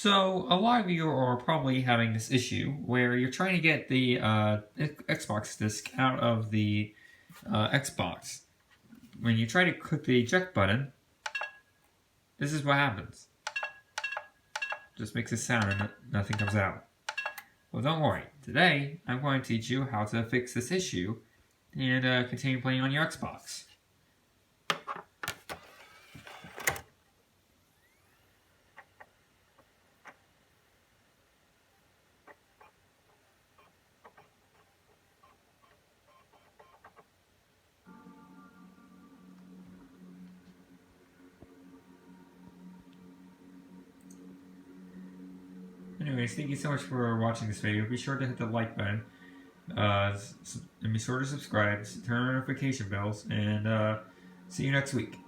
So, a lot of you are probably having this issue where you're trying to get the Xbox disc out of the Xbox. When you try to click the eject button, this is what happens. Just makes a sound and nothing comes out. Well, don't worry. Today, I'm going to teach you how to fix this issue and continue playing on your Xbox. Anyways, thank you so much for watching this video. Be sure to hit the like button, and be sure to subscribe, turn on notification bells, and see you next week.